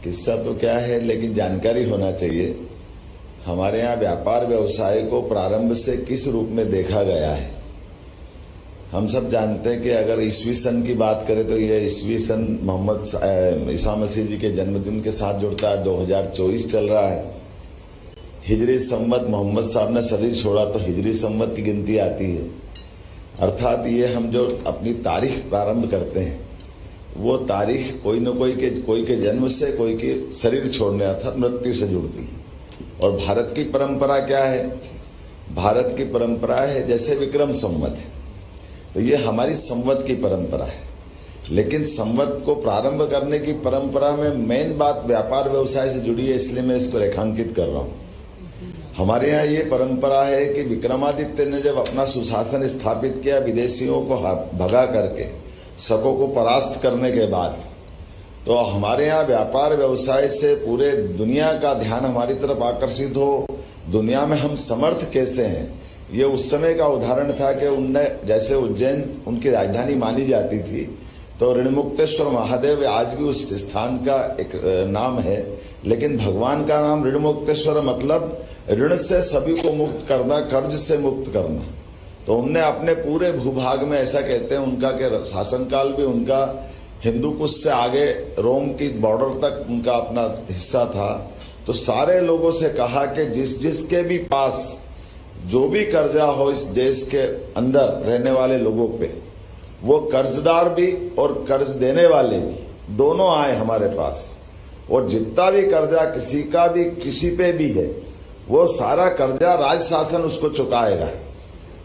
किस्सा तो क्या है, लेकिन जानकारी होना चाहिए। हमारे यहाँ व्यापार व्यवसाय को प्रारंभ से किस रूप में देखा गया है। हम सब जानते हैं कि अगर ईस्वी सन की बात करें तो यह ईस्वी सन मोहम्मद ईसा मसीह जी के जन्मदिन के साथ जुड़ता है। 2024 चल रहा है। हिजरी संवत मोहम्मद साहब ने शरीर छोड़ा तो हिजरी संवत की गिनती आती है। अर्थात ये हम जो अपनी तारीख प्रारंभ करते हैं, वो तारीख कोई न कोई के जन्म से, कोई के शरीर छोड़ने अर्थात मृत्यु से जुड़ती है। और भारत की परंपरा क्या है? भारत की परंपरा है जैसे विक्रम संवत है, तो ये हमारी संवत की परंपरा है। लेकिन संवत को प्रारंभ करने की परंपरा में मेन बात व्यापार व्यवसाय से जुड़ी है, इसलिए मैं इसको रेखांकित कर रहा हूँ। हमारे यहाँ ये परंपरा है कि विक्रमादित्य ने जब अपना सुशासन स्थापित किया, विदेशियों को भगा करके शकों को परास्त करने के बाद, तो हमारे यहाँ व्यापार व्यवसाय से पूरे दुनिया का ध्यान हमारी तरफ आकर्षित हो, दुनिया में हम समर्थ कैसे हैं, ये उस समय का उदाहरण था कि उनने, जैसे उज्जैन उनकी राजधानी मानी जाती थी, तो ऋणमुक्तेश्वर महादेव आज भी उस स्थान का एक नाम है। लेकिन भगवान का नाम ऋणमुक्तेश्वर मतलब ऋण से सभी को मुक्त करना, कर्ज से मुक्त करना। तो उनने अपने पूरे भूभाग में, ऐसा कहते हैं उनका के शासनकाल भी उनका हिंदू कुश से आगे रोम की बॉर्डर तक उनका अपना हिस्सा था। तो सारे लोगों से कहा कि जिसके भी पास जो भी कर्जा हो इस देश के अंदर रहने वाले लोगों पे, वो कर्जदार भी और कर्ज देने वाले भी दोनों आए हमारे पास, और जितना भी कर्जा किसी का भी किसी पे भी है, वो सारा कर्जा राज शासन उसको चुकाएगा।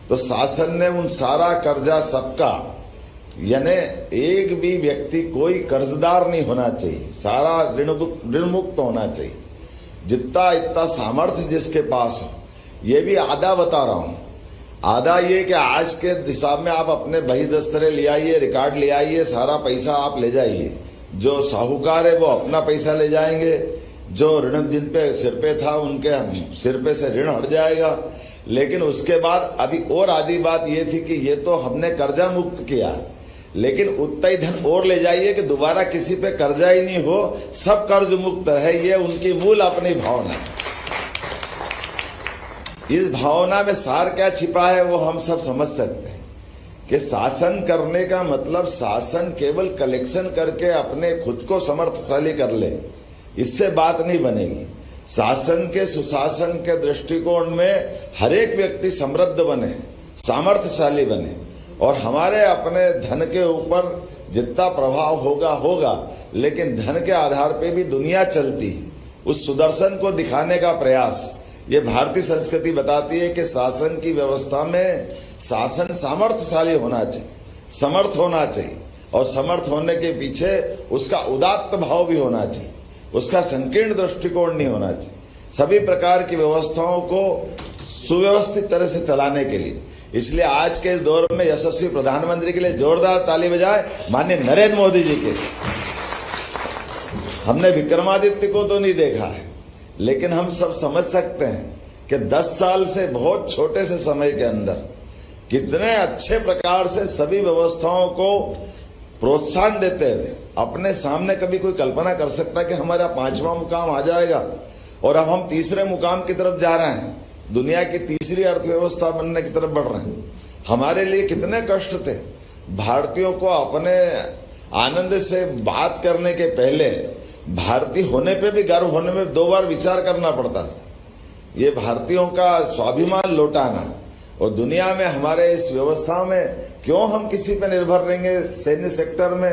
तो शासन ने उन सारा कर्जा सबका, यानी एक भी व्यक्ति कोई कर्जदार नहीं होना चाहिए, सारा ऋण मुक्त होना चाहिए। जितना इतना सामर्थ्य जिसके पास हो, ये भी आधा बता रहा हूं। आधा ये कि आज के हिसाब में आप अपने बही दस्तरे ले आइए, रिकॉर्ड ले आइए, सारा पैसा आप ले जाइए। जो साहूकार है वो अपना पैसा ले जाएंगे, जो ऋण जिन पे सिर पे था उनके सिर पे से ऋण हट जाएगा। लेकिन उसके बाद अभी और आधी बात ये थी कि ये तो हमने कर्जा मुक्त किया, लेकिन उतना ही धन और ले जाइए कि दोबारा किसी पे कर्जा ही नहीं हो, सब कर्ज मुक्त है। ये उनकी मूल अपनी भावना। इस भावना में सार क्या छिपा है वो हम सब समझ सकते हैं कि शासन करने का मतलब शासन केवल कलेक्शन करके अपने खुद को समर्थशाली कर ले, इससे बात नहीं बनेगी। शासन के सुशासन के दृष्टिकोण में हर एक व्यक्ति समृद्ध बने, सामर्थ्यशाली बने, और हमारे अपने धन के ऊपर जितना प्रभाव होगा, लेकिन धन के आधार पे भी दुनिया चलती है। उस सुदर्शन को दिखाने का प्रयास ये भारतीय संस्कृति बताती है कि शासन की व्यवस्था में शासन सामर्थ्यशाली होना चाहिए, समर्थ होना चाहिए, और समर्थ होने के पीछे उसका उदात्त भाव भी होना चाहिए, उसका संकीर्ण दृष्टिकोण नहीं होना चाहिए। सभी प्रकार की व्यवस्थाओं को सुव्यवस्थित तरह से चलाने के लिए, इसलिए आज के इस दौर में यशस्वी प्रधानमंत्री के लिए जोरदार ताली बजाए माननीय नरेंद्र मोदी जी के। हमने विक्रमादित्य को तो नहीं देखा है, लेकिन हम सब समझ सकते हैं कि 10 साल से बहुत छोटे से समय के अंदर कितने अच्छे प्रकार से सभी व्यवस्थाओं को प्रोत्साहन देते हुए, अपने सामने कभी कोई कल्पना कर सकता है कि हमारा 5वां मुकाम आ जाएगा और अब हम तीसरे मुकाम की तरफ जा रहे हैं, दुनिया की तीसरी अर्थव्यवस्था बनने की तरफ बढ़ रहे हैं। हमारे लिए कितने कष्ट थे। भारतीयों को अपने आनंद से बात करने के पहले भारतीय होने पे भी गर्व होने में 2 बार विचार करना पड़ता था। ये भारतीयों का स्वाभिमान लौटाना, और दुनिया में हमारे इस व्यवस्था में क्यों हम किसी पे निर्भर रहेंगे। सैन्य सेक्टर में,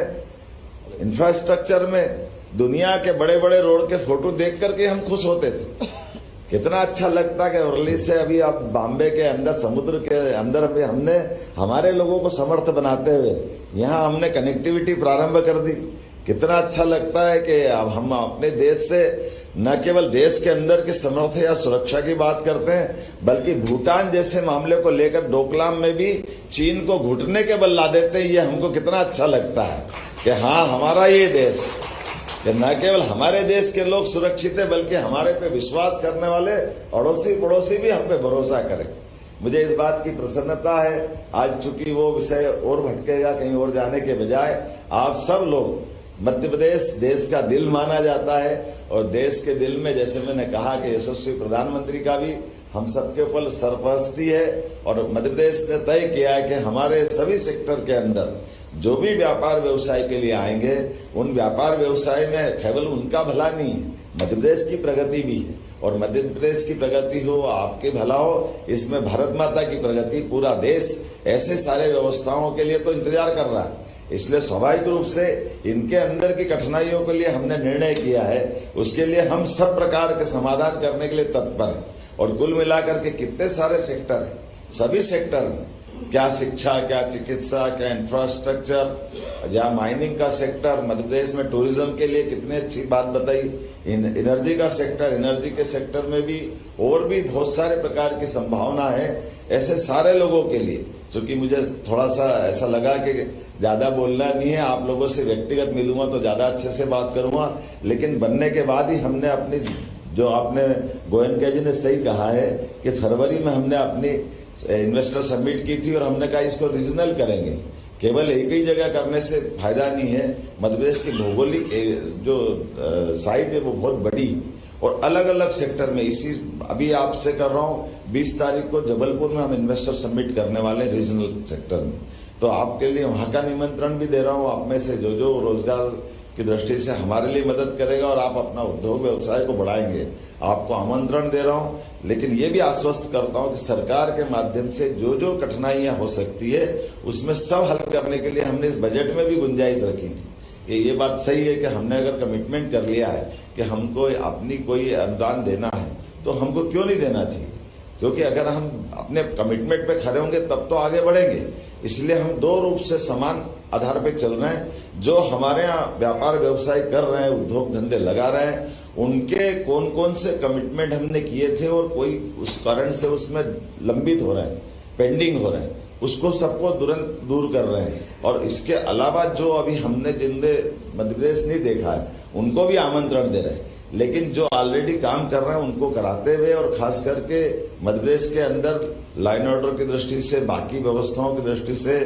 इंफ्रास्ट्रक्चर में, दुनिया के बड़े बड़े रोड के फोटो देख करके हम खुश होते थे। कितना अच्छा लगता कि वर्ली से अभी आप बॉम्बे के अंदर, समुद्र के अंदर भी हमने हमारे लोगों को समर्थ बनाते हुए यहाँ हमने कनेक्टिविटी प्रारंभ कर दी। कितना अच्छा लगता है कि अब हम अपने देश से न केवल देश के अंदर की समर्थ या सुरक्षा की बात करते हैं, बल्कि भूटान जैसे मामले को लेकर डोकलाम में भी चीन को घुटने के बल ला देते हैं। ये हमको कितना अच्छा लगता है कि हाँ, हमारा ये देश, कि न केवल हमारे देश के लोग सुरक्षित है, बल्कि हमारे पे विश्वास करने वाले अड़ोसी पड़ोसी भी हम पे भरोसा करें। मुझे इस बात की प्रसन्नता है। आज चूंकि वो विषय और भटकेगा, कहीं और जाने के बजाय आप सब लोग, मध्य प्रदेश देश का दिल माना जाता है, और देश के दिल में, जैसे मैंने कहा कि यशस्वी प्रधानमंत्री का भी हम सबके ऊपर सरपरस्ती है, और मध्य प्रदेश ने तय किया है कि हमारे सभी सेक्टर के अंदर जो भी व्यापार व्यवसाय के लिए आएंगे, उन व्यापार व्यवसाय में केवल उनका भला नहीं है, मध्य प्रदेश की प्रगति भी है। और मध्य प्रदेश की प्रगति हो, आपके भला हो, इसमें भारत माता की प्रगति, पूरा देश ऐसे सारे व्यवस्थाओं के लिए तो इंतजार कर रहा है। इसलिए स्वाभाविक रूप से इनके अंदर की कठिनाइयों के लिए हमने निर्णय किया है, उसके लिए हम सब प्रकार के समाधान करने के लिए तत्पर हैं। और कुल मिलाकर के कितने सारे सेक्टर हैं, सभी सेक्टर में, क्या शिक्षा, क्या चिकित्सा, क्या इंफ्रास्ट्रक्चर, या माइनिंग का सेक्टर, मध्य प्रदेश में टूरिज्म के लिए कितनी अच्छी बात बताई, एनर्जी का सेक्टर, एनर्जी के सेक्टर में भी और भी बहुत सारे प्रकार की संभावना है। ऐसे सारे लोगों के लिए, क्योंकि मुझे थोड़ा सा ऐसा लगा कि ज्यादा बोलना नहीं है, आप लोगों से व्यक्तिगत मिलूंगा तो ज्यादा अच्छे से बात करूंगा, लेकिन बनने के बाद ही हमने अपनी, जो आपने गोयनका जी ने सही कहा है कि फरवरी में हमने अपनी इन्वेस्टर समिट की थी और हमने कहा इसको रीजनल करेंगे, केवल एक ही जगह करने से फायदा नहीं है। मध्य प्रदेश की भौगोलिक जो साइज है वो बहुत बड़ी, और अलग अलग सेक्टर में, इसी अभी आपसे कर रहा हूँ 20 तारीख को जबलपुर में हम इन्वेस्टर समिट करने वाले हैं रीजनल सेक्टर में, तो आपके लिए वहां का निमंत्रण भी दे रहा हूँ। आप में से जो जो रोजगार की दृष्टि से हमारे लिए मदद करेगा और आप अपना उद्योग व्यवसाय को बढ़ाएंगे, आपको आमंत्रण दे रहा हूं। लेकिन ये भी आश्वस्त करता हूं कि सरकार के माध्यम से जो जो कठिनाइयां हो सकती है उसमें सब हल करने के लिए हमने इस बजट में भी गुंजाइश रखी थी। ये बात सही है कि हमने अगर कमिटमेंट कर लिया है कि हमको अपनी कोई अनुदान देना है तो हमको क्यों नहीं देना चाहिए, क्योंकि अगर हम अपने कमिटमेंट पे खड़े होंगे तब तो आगे बढ़ेंगे। इसलिए हम दो रूप से समान आधार पे चल रहे हैं। जो हमारे यहाँ व्यापार व्यवसाय कर रहे हैं, उद्योग धंधे लगा रहे हैं, उनके कौन कौन से कमिटमेंट हमने किए थे और कोई उस कारण से उसमें लंबित हो रहे हैं, पेंडिंग हो रहे हैं, उसको सबको तुरंत दूर कर रहे हैं। और इसके अलावा जो अभी हमने जिनने मध्य प्रदेश नहीं देखा है उनको भी आमंत्रण दे रहे हैं, लेकिन जो ऑलरेडी काम कर रहे हैं उनको कराते हुए, और खास करके मध्य प्रदेश के अंदर लाइन ऑर्डर की दृष्टि से, बाकी व्यवस्थाओं की दृष्टि से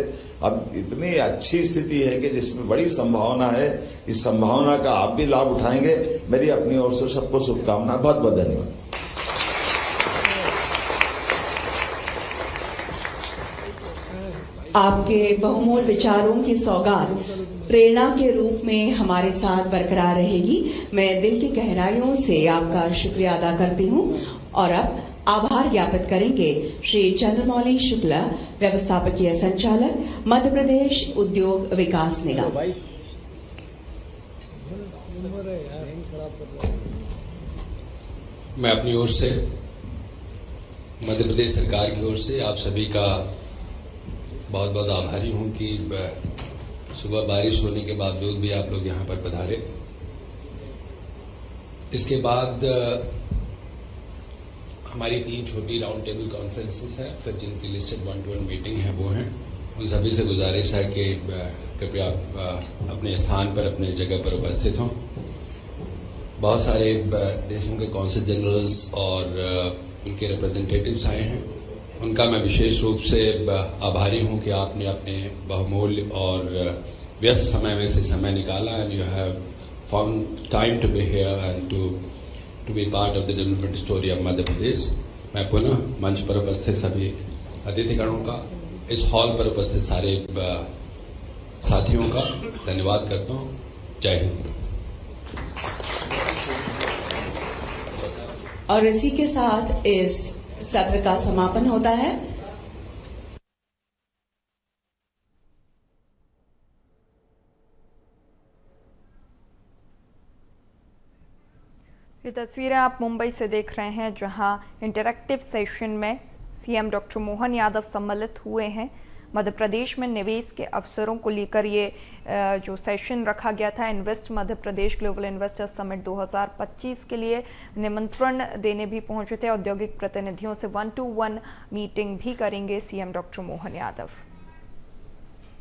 अब इतनी अच्छी स्थिति है कि जिसमें बड़ी संभावना है। इस संभावना का आप भी लाभ उठाएंगे। मेरी अपनी ओर से सबको शुभकामना, बहुत बहुत धन्यवाद। आपके बहुमूल्य विचारों की सौगात प्रेरणा के रूप में हमारे साथ बरकरार रहेगी। मैं दिल की गहराइयों से आपका शुक्रिया अदा करती हूं और अब आभार ज्ञापित करेंगे श्री चंद्रमौली शुक्ला, व्यवस्थापकीय संचालक, मध्य प्रदेश उद्योग विकास निगम। मैं अपनी ओर से, मध्य प्रदेश सरकार की ओर से आप सभी का बहुत बहुत आभारी हूं कि सुबह बारिश होने के बावजूद भी आप लोग यहां पर पधारे। इसके बाद हमारी 3 छोटी राउंड टेबल कॉन्फ्रेंसेस हैं, फिर जिनकी लिस्टेड 1-to-1 मीटिंग है वो हैं। उन सभी से गुजारिश है कि कृपया अपने स्थान पर, अपने जगह पर उपस्थित हों। बहुत सारे देशों के कौंसल जनरल्स और उनके रिप्रेजेंटेटिव्स आए हैं, उनका मैं विशेष रूप से आभारी हूं कि आपने अपने बहुमूल्य और व्यस्त समय में से समय निकाला and you have found time to be here and to be part of the development story of Madhya Pradesh. मैं पुनः मंच पर उपस्थित सभी अतिथिगणों का, इस हॉल पर उपस्थित सारे साथियों का धन्यवाद करता हूं। जय हिंद। और इसी के साथ इस सत्र का समापन होता है। ये तस्वीरें आप मुंबई से देख रहे हैं, जहां इंटरैक्टिव सेशन में सीएम डॉक्टर मोहन यादव सम्मिलित हुए हैं। मध्य प्रदेश में निवेश के अवसरों को लेकर ये जो सेशन रखा गया था, invest Madhya Pradesh global investor summit 2025 के लिए निमंत्रण देने भी पहुंचे थे। औद्योगिक प्रतिनिधियों से 1-to-1 मीटिंग भी करेंगे सीएम डॉक्टर मोहन यादव।